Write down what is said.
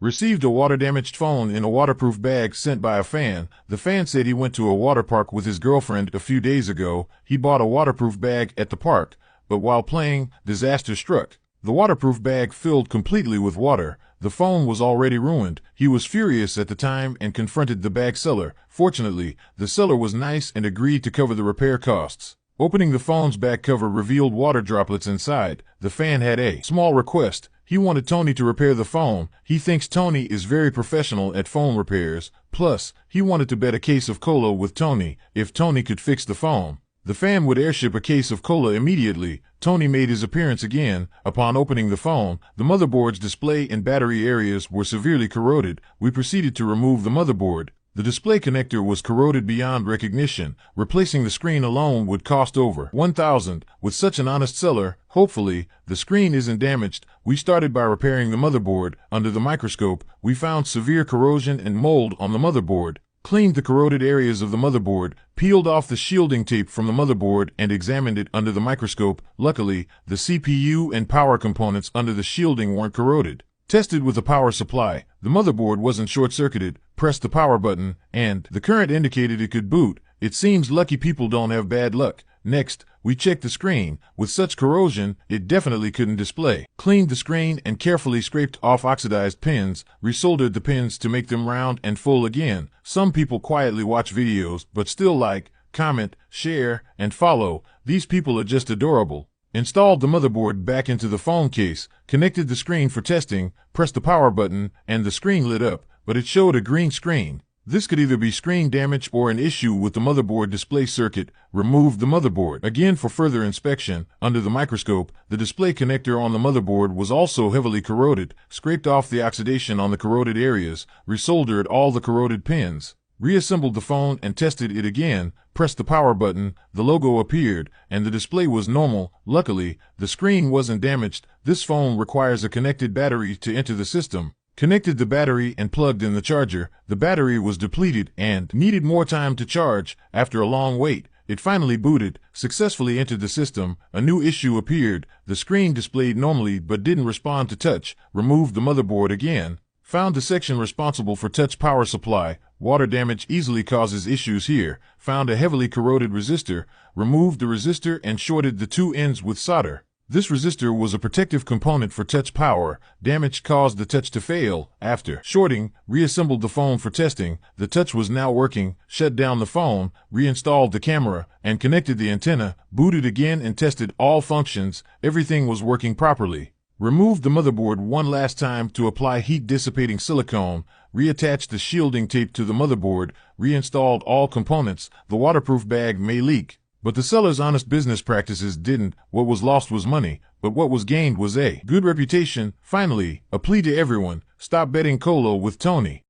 Received a water-damaged phone in a waterproof bag sent by a fan. The fan said he went to a water park with his girlfriend a few days ago. He bought a waterproof bag at the park, but while playing, disaster struck. The waterproof bag filled completely with water. The phone was already ruined. He was furious at the time and confronted the bag seller. Fortunately, the seller was nice and agreed to cover the repair costs. Opening the phone's back cover revealed water droplets inside. The fan had a small request. He wanted Tony to repair the phone. He thinks Tony is very professional at phone repairs. Plus, he wanted to bet a case of cola with Tony if Tony could fix the phone. The fan would airship a case of cola immediately. Tony made his appearance again. Upon opening the phone, the motherboard's display and battery areas were severely corroded. We proceeded to remove the motherboard. The display connector was corroded beyond recognition. Replacing the screen alone would cost over $1,000. With such an honest seller, hopefully, the screen isn't damaged. We started by repairing the motherboard. Under the microscope, we found severe corrosion and mold on the motherboard. Cleaned the corroded areas of the motherboard, peeled off the shielding tape from the motherboard and examined it under the microscope. Luckily, the CPU and power components under the shielding weren't corroded. Tested with a power supply. The motherboard wasn't short-circuited. Pressed the power button, and the current indicated it could boot. It seems lucky people don't have bad luck. Next, we checked the screen. With such corrosion, it definitely couldn't display. Cleaned the screen and carefully scraped off oxidized pins. Resoldered the pins to make them round and full again. Some people quietly watch videos, but still like, comment, share, and follow. These people are just adorable. Installed the motherboard back into the phone case, connected the screen for testing, pressed the power button, and the screen lit up, but it showed a green screen. This could either be screen damage or an issue with the motherboard display circuit. Removed the motherboard. Again for further inspection. Under the microscope, the display connector on the motherboard was also heavily corroded. Scraped off the oxidation on the corroded areas. Resoldered all the corroded pins. Reassembled the phone and tested it again. Pressed the power button, the logo appeared, and the display was normal. Luckily, the screen wasn't damaged. This phone requires a connected battery to enter the system. Connected the battery and plugged in the charger. The battery was depleted and needed more time to charge. After a long wait, it finally booted, successfully entered the system. A new issue appeared. The screen displayed normally but didn't respond to touch. Removed the motherboard again. Found the section responsible for touch power supply. Water damage easily causes issues here. Found a heavily corroded resistor. Removed the resistor and shorted the two ends with solder. This resistor was a protective component for touch power. Damage caused the touch to fail. After shorting, reassembled the phone for testing. The touch was now working. Shut down the phone, reinstalled the camera, and connected the antenna. Booted again and tested all functions. Everything was working properly. Removed the motherboard one last time to apply heat-dissipating silicone. Reattached the shielding tape to the motherboard. Reinstalled all components. The waterproof bag may leak, but the seller's honest business practices didn't. What was lost was money, but what was gained was a good reputation. Finally, a plea to everyone: stop betting cola with Tony.